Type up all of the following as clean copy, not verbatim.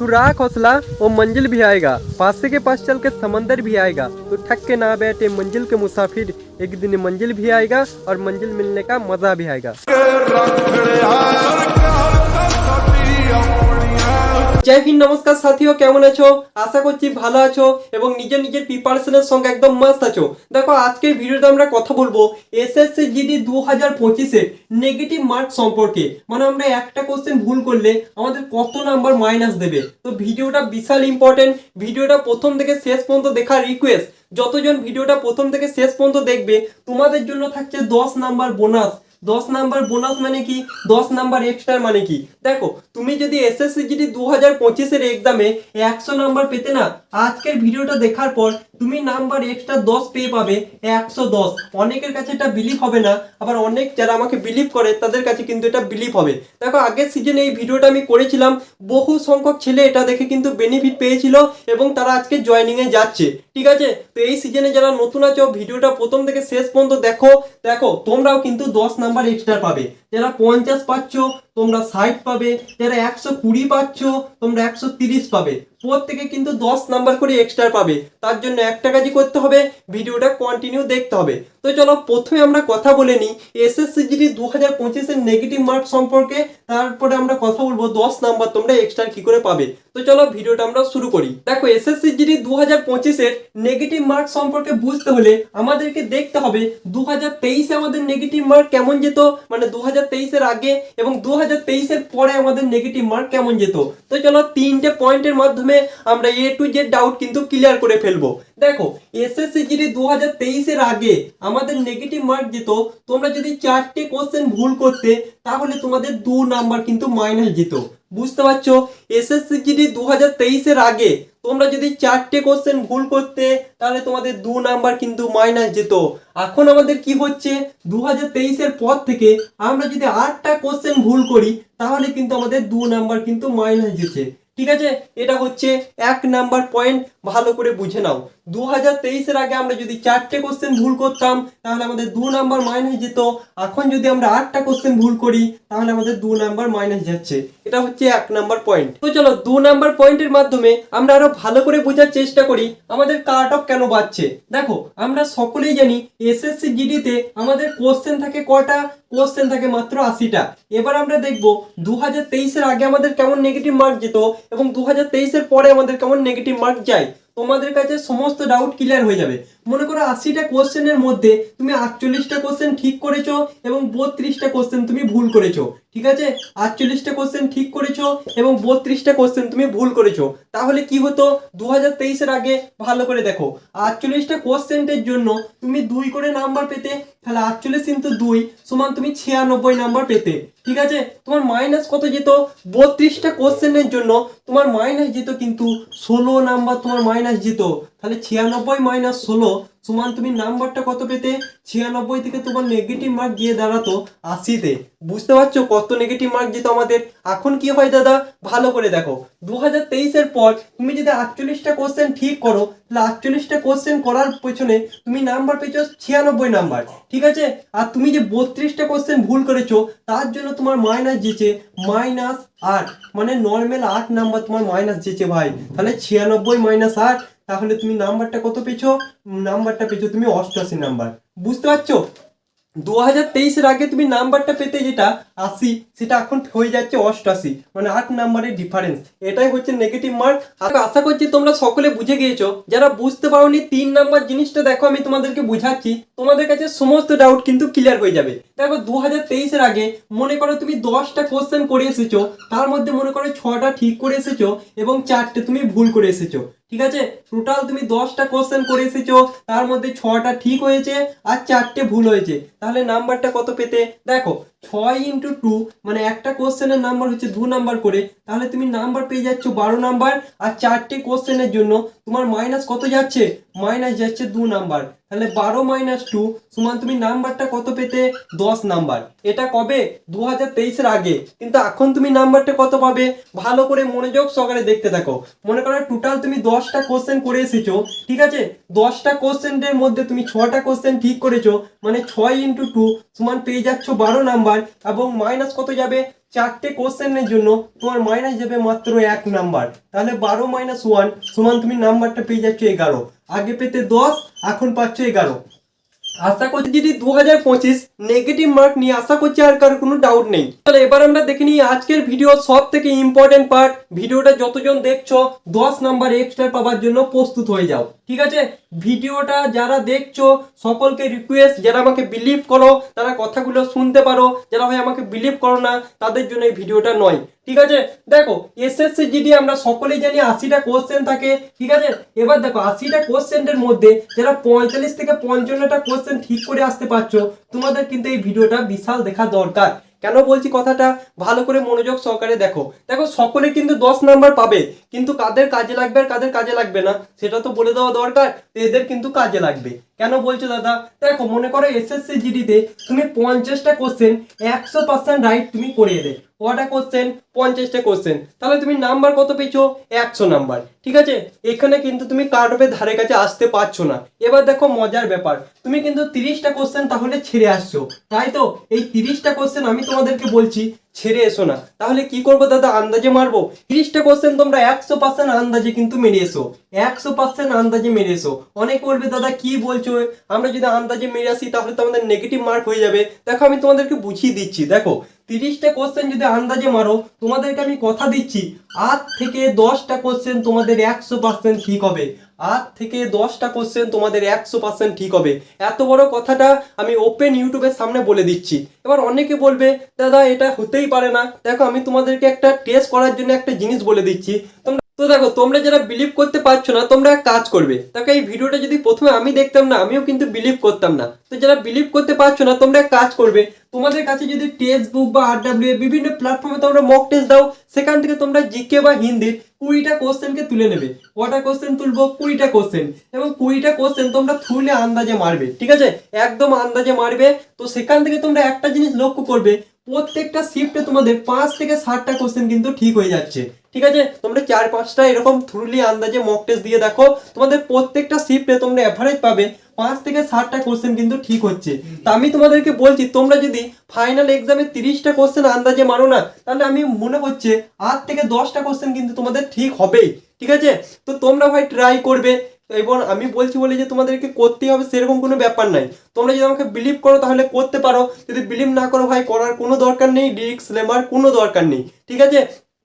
तू राख हौसला वो मंजिल भी आएगा, पासे के पास चल के समंदर भी आएगा। तू ठक के ना बैठे मंजिल के मुसाफिर, एक दिन मंजिल भी आएगा और मंजिल मिलने का मजा भी आएगा। जय हिंद, नमस्कार साथियों, केमन आछो? आशा करछि भालो आछो এবং নিজের নিজের প্রিপারেশনের সঙ্গে একদম মস্ত আছো। দেখো আজকের ভিডিওতে আমরা কথা বলবো এসএসসি জিডি 2025 এর নেগেটিভ মার্ক সম্পর্কে। মানে আমরা একটা কোশ্চেন ভুল করলে আমাদের কত নাম্বার মাইনাস দেবে। তো ভিডিওটা বিশাল ইম্পর্টেন্ট। ভিডিওটা প্রথম থেকে শেষ পর্যন্ত দেখার রিকোয়েস্ট। যতজন ভিডিওটা প্রথম থেকে শেষ পর্যন্ত দেখবে তোমাদের জন্য থাকছে 10 নাম্বার বোনাস। 10 নাম্বার বোনাস মানে কি, 10 নাম্বার এক্সট্রা মানে কি? দেখো তুমি যদি এসএসসি জিডি 2025 এর এক্সামে 100 নাম্বার পেতে না, আজকের ভিডিওটা দেখার পর তুমি নাম্বার এক্সট্রা 10 পেয়ে পাবে 110। অনেকের কাছে এটা বিলিভ হবে না, আবার অনেক যারা আমাকে বিলিভ করে তাদের কাছে কিন্তু এটা বিলিভ হবে। দেখো আগের সিজনে এই ভিডিওটা আমি করেছিলাম, বহু সংখ্যক ছেলে এটা দেখে কিন্তু বেনিফিট পেয়েছিল এবং তারা আজকে জয়েনিং এ যাচ্ছে। ঠিক আছে, তো এই সিজনে যারা নতুন আছো ভিডিওটা প্রথম থেকে শেষ পর্যন্ত দেখো তোমরাও কিন্তু 10 নাম্বার এক্সট্রা পাবে। যারা 50 পাচ্ছ তোমরা 60 পাবে, যারা 120 পাচ্ছ তোমরা 130 পাবে। প্রত্যেকে কিন্তু 10 নাম্বার করে এক্সট্রা পাবে। তার জন্য একটা কাজই করতে হবে, ভিডিওটা কন্টিনিউ দেখতে হবে। তো চলো প্রথমে আমরা কথা বলে নিই এসএসসি জিডি 2025 এর নেগেটিভ মার্ক সম্পর্কে, তারপরে আমরা কথা বলবো 10 নাম্বার তোমরা এক্সট্রা কি করে পাবে। তো চলো ভিডিওটা আমরা শুরু করি। দেখো এসএসসি জিডি 2025 এর নেগেটিভ মার্ক সম্পর্কে বুঝতে হলে আমাদেরকে দেখতে হবে 2023 এ আমাদের নেগেটিভ মার্ক কেমন যেত, মানে 2023 এর আগে এবং 2023 এর পরে আমাদের নেগেটিভ মার্ক কেমন যেত। তো চলো তিনটে পয়েন্টের মাধ্যমে আমরা এ টু জেড ডাউট কিন্তু ক্লিয়ার করে ফেলবো। দেখো এসএসসি জিডি 2023 এর আগে আমাদের নেগেটিভ মার্ক যেত, তোমরা যদি 4টে কোশ্চেন ভুল করতে তাহলে তোমাদের 2 নাম্বার কিন্তু মাইনাস যেত। বুঝতে পারছো? এসএসসি জিডি 2023 এর আগে তোমরা যদি 4টে কোশ্চেন ভুল করতে তাহলে তোমাদের 2 নাম্বার কিন্তু মাইনাস যেত। এখন আমাদের কি হচ্ছে, 2023 এর পর থেকে আমরা যদি 8টা কোশ্চেন ভুল করি তাহলে কিন্তু আমাদের 2 নাম্বার কিন্তু মাইনাস যেছে। ঠিক আছে, এটা হচ্ছে 1 নাম্বার পয়েন্ট, ভালো করে বুঝে নাও। 2023 এর আগে আমরা যদি 4টে কোশ্চেন ভুল করতাম তাহলে আমাদের 2 নাম্বার মাইনাস যেত। এখন যদি আমরা 8টা কোশ্চেন ভুল করি তাহলে আমাদের 2 নাম্বার মাইনাস যাচ্ছে। এটা হচ্ছে 1 নাম্বার পয়েন্ট। তো চলো 2 নাম্বার পয়েন্টের মাধ্যমে আমরা আরো ভালো করে বোঝার চেষ্টা করি আমাদের কাট অফ কেন বাড়ছে। দেখো আমরা সকলেই জানি এসএসসি জিডি তে আমাদের কোশ্চেন থাকে কটা, কোশ্চেন থাকে মাত্র 80টা। এবার আমরা দেখব 2023 এর আগে আমাদের কেমন নেগেটিভ মার্ক যেত এবং 2023 এর পরে আমাদের কেমন নেগেটিভ মার্ক যায়। তোমাদের কাছে সমস্ত ডাউট ক্লিয়ার হয়ে যাবে। মনে করো 80টা কোশ্চেনের মধ্যে তুমি 48টা কোশ্চেন ঠিক করেছো এবং 32টা কোশ্চেন তুমি ভুল করেছো। ঠিক আছে, 48টা কোশ্চেন ঠিক করেছো এবং 32টা কোশ্চেন তুমি ভুল করেছো। তাহলে কি হতো 2023 এর আগে? ভালো করে দেখো, 48টা কোশ্চেনের জন্য তুমি 2 করে নাম্বার পেতে, তাহলে 48 × 2 সমান তুমি 96 নাম্বার পেতে। ঠিক আছে, তোমার মাইনাস কত যেত? 32টা কোশ্চেনের জন্য তোমার মাইনাস যেত কিন্তু 16 নাম্বার তোমার মাইনাস যেত। তাহলে 96 মাইনাস 16 সমান তুমি নাম্বারটা কত পেতে? 96 থেকে তোমার নেগেটিভ মার্ক গিয়ে দাঁড়াতো 80তে। বুঝতে পারছো কত নেগেটিভ মার্ক যেত আমাদের? এখন কি হয় দাদা, ভালো করে দেখো, 2023 এর পর তুমি যদি 48টা কোশ্চেন ঠিক করো তাহলে 48টা কোশ্চেন করার পেছনে তুমি নাম্বার পেয়েছো 96 নাম্বার। ঠিক আছে, আর তুমি যে 32টা কোশ্চেন ভুল করেছো তার জন্য তোমার মাইনাস যেছে -8, মানে নর্মাল 8 নাম্বার তোমার মাইনাস যেছে ভাই। তাহলে 96 মাইনাস 8, তাহলে তুমি নাম্বারটা কত পেয়েছো? নাম্বারটা পেয়েছো তুমি 88 নাম্বার। বুঝতে পারছো? 2023 এর আগে তুমি নাম্বারটা পেতে যেটা 80, সেটা এখন হয়ে যাচ্ছে 88, মানে 8 নাম্বারের ডিফারেন্স। এটাই হচ্ছে নেগেটিভ মার্ক। আশা করছি তোমরা সকলে বুঝে গিয়েছো। যারা বুঝতে পারোনি 3 নাম্বার জিনিসটা দেখো, আমি তোমাদেরকে বুঝাচ্ছি, তোমাদের কাছে সমস্ত ডাউট কিন্তু ক্লিয়ার হয়ে যাবে। দেখো 2023 এর আগে মনে করো তুমি 10টা কোশ্চেন করে এসেছো, তার মধ্যে মনে করো 6টা ঠিক করে এসেছো এবং 4টে তুমি ভুল করে এসেছো। ঠিক আছে, টোটাল তুমি 10টা কোশ্চেন করে এসেছো, তার মধ্যে 6টা ঠিক হয়েছে আর 4টে ভুল হয়েছে। তাহলে নাম্বারটা কত পেতে? দেখো 6 × 2 মানে একটা কোশ্চেনের নাম্বার হচ্ছে 2 নাম্বার করে, তাহলে তুমি নাম্বার পেয়ে যাচ্ছ 12 নাম্বার। আর 4টে কোশ্চেনের জন্য তোমার মাইনাস কত যাচ্ছে? মাইনাস যাচ্ছে 2 নাম্বার। তাহলে 12 - 2 সমান তুমি নাম্বারটা কত পেতে? 10 নাম্বার। এটা কবে? 2023 এর আগে। কিন্তু এখন তুমি নাম্বারটা কত পাবে? ভালো করে মনোযোগ সহকারে দেখতে থাকো। মনে করো টোটাল তুমি 10টা কোশ্চেন করে এসেছো। ঠিক আছে, 10টা কোশ্চেনের মধ্যে তুমি 6টা কোশ্চেন ঠিক করেছো, মানে 6 × 2 সমান পেয়ে যাচ্ছ 12 নাম্বার। নাম্বার এবং মাইনাস কত যাবে, 4টে কোশ্চেনের জন্য তোমার মাইনাস যাবে মাত্র 1 নাম্বার। তাহলে 12 - 1 সমান তুমি নাম্বারটা পেয়ে যাচ্ছ 11। আগে পেতে 10, এখন পাচ্ছ 11। আশা করছি যদি 2025 নেগেটিভ মার্ক নিয়ে আশা করছি আর কারোর কোনো ডাউট নেই। তাহলে এবার আমরা দেখে নিই আজকের ভিডিও সব থেকে ইম্পর্টেন্ট পার্ট। ভিডিওটা যতজন দেখছো 10 নাম্বার এক্সট্রা পাওয়ার জন্য প্রস্তুত হয়ে যাও, ঠিক আছে? ভিডিওটা যারা দেখছো সকলকে রিকোয়েস্ট, যারা আমাকে বিলিভ করো তারা কথাগুলো শুনতে পারো, যারা ভাই আমাকে বিলিভ করো না তাদের জন্য এই ভিডিওটা নয়, ঠিক আছে? দেখো এসএসসি জিডি আমরা সকলেই জানি 80টা কোশ্চেন থাকে, ঠিক আছে? এবার দেখো 80টা কোশ্চেনের মধ্যে যারা 45 থেকে 55টা কোশ্চেন ঠিক করে আসতে পারছো, তোমাদের কিন্তু এই ভিডিওটা বিশাল দেখা দরকার। কেন বলছি কথাটা, ভালো করে মনোযোগ সহকারে দেখো। দেখো সকলে কিন্তু 10 নাম্বার পাবে, কিন্তু কাদের কাজে লাগবে আর কাদের কাজে লাগবে না সেটা তো বলে দেওয়া দরকার। এদের কিন্তু কাজে লাগবে। কেন বলছো দাদা? দেখো মনে করো এসএসসি জিডিতে তুমি 50টা কোশ্চেন 100% রাইট তুমি করে এলে। কটা কোশ্চেন? 50টা কোশ্চেন। তাহলে তুমি নাম্বার কত পেয়েছো? 100 নাম্বার, ঠিক আছে? এখানে কিন্তু তুমি কাট অফের ধারে কাছে আসতে পারছো না। এবার দেখো মজার ব্যাপার, তুমি কিন্তু 30টা কোশ্চেন তাহলে ছেড়ে আসছো, তাই তো? এই 30টা কোশ্চেন আমি তোমাদেরকে বলছি ছেড়ে এসো না। তাহলে কি করবো দাদা? আন্দাজে মারবো? 30টা কোশ্চেন তোমরা 100% আন্দাজে কিন্তু মেরে এসো, 100% আন্দাজে মেরে এসো। অনেকে বলবে দাদা কি বলছো, আমরা যদি আন্দাজে মেরে আসি তাহলে তো আমাদের নেগেটিভ মার্ক হয়ে যাবে। দেখো আমি তোমাদেরকে বুঝিয়ে দিচ্ছি। দেখো 30টা কোশ্চেন যদি আন্দাজে মারো, তোমাদেরকে আমি কথা দিচ্ছি 8 থেকে 10টা কোশ্চেন তোমাদের 100% ঠিক হবে। 8 থেকে 10টা কোশ্চেন তোমাদের 100% ঠিক হবে। এত বড় কথাটা আমি ওপেন ইউটিউবের সামনে বলে দিচ্ছি। এবার অনেকে বলবে দাদা এটা হতেই পারে না। দেখো আমি তোমাদেরকে একটা টেস্ট করার জন্য একটা জিনিস বলে দিচ্ছি। তো দেখো তোমরা যারা বিলিভ করতে পারছো না তোমরা এক কাজ করবে। দেখো এই ভিডিওটা যদি প্রথমে আমি দেখতাম না, আমিও কিন্তু বিলিভ করতাম না। তো যারা বিলিভ করতে পারছো না তোমরা এক কাজ করবে, তোমাদের কাছে যদি টেক্সট বুক বা RWA বিভিন্ন প্ল্যাটফর্মে তোমরা মক টেস্ট দাও, সেখান থেকে তোমরা জিকে বা হিন্দির 20টা কোশ্চেনকে তুলে নেবে। কটা কোশ্চেন তুলবো? 20টা কোশ্চেন। এবং 20টা কোশ্চেন তোমরা থ্রুলি আন্দাজে মারবে, ঠিক আছে? একদম আন্দাজে মারবে। তো সেখান থেকে তোমরা একটা জিনিস লক্ষ্য করবে, প্রত্যেকটা শিফটে তোমাদের 5 থেকে 7টা কোশ্চেন কিন্তু ঠিক হয়ে যাচ্ছে, ঠিক আছে? তোমরা 4-5টা এরকম থ্রুলি আন্দাজে মক টেস্ট দিয়ে দেখো, তোমাদের প্রত্যেকটা শিফটে তোমরা এভারেজ পাবে 5 থেকে 7টা কোশ্চেন কিন্তু ঠিক হচ্ছে। তা আমি তোমাদেরকে বলছি তোমরা যদি ফাইনাল এক্সামে 30টা কোশ্চেন আন্দাজে মারো না, তাহলে আমি মনে হচ্ছে 8 থেকে 10টা কোশ্চেন কিন্তু তোমাদের ঠিক হবেই, ঠিক আছে? তো তোমরা ভাই ট্রাই করবে। এবং আমি বলছি বলে যে তোমাদেরকে করতেই হবে সেরকম কোনো ব্যাপার নাই। তোমরা যদি আমাকে বিলিভ করো তাহলে করতে পারো, যদি বিলিভ না করো ভাই করার কোনো দরকার নেই, রিস্ক নেবার কোনো দরকার নেই, ঠিক আছে?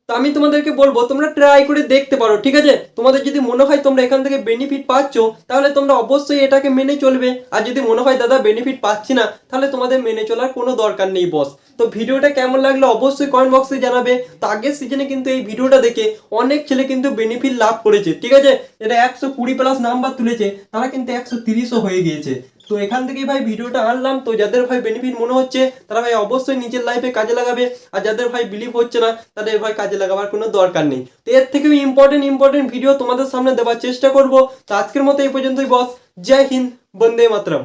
তো আমি তোমাদেরকে বলবো তোমরা ট্রাই করে দেখতে পারো, ঠিক আছে? তোমাদের যদি মনে হয় তোমরা এখান থেকে বেনিফিট পাচ্ছ তাহলে তোমরা অবশ্যই এটাকে মেনে চলবে। আর যদি মনে হয় দাদা বেনিফিট পাচ্ছি না, তাহলে তোমাদের মেনে চলার কোনো দরকার নেই বস। তো ভিডিওটা কেমন লাগলো অবশ্যই কমেন্ট বক্সে জানাবে। তো আগের সিজনে কিন্তু এই ভিডিওটা দেখে অনেক ছেলে কিন্তু বেনিফিট লাভ করেছে, ঠিক আছে? এটা 120+ নাম্বার তুলেছে, তারা কিন্তু 130ও হয়ে গিয়েছে। তো এখান থেকেই ভাই ভিডিওটা আনলাম। তো যাদের ভাই বেনিফিট মনে হচ্ছে তারা ভাই অবশ্যই নিজের লাইফে কাজে লাগাবে। আর যাদের ভাই বিলিভ হচ্ছে না তাদের ভাই কাজে লাগাবার কোনো দরকার নেই। তো এর থেকেও ইম্পর্টেন্ট ভিডিও তোমাদের সামনে দেওয়ার চেষ্টা করব। তো আজকের মতো এই পর্যন্তই বস। জয় হিন্দ, বন্দে মাতরম।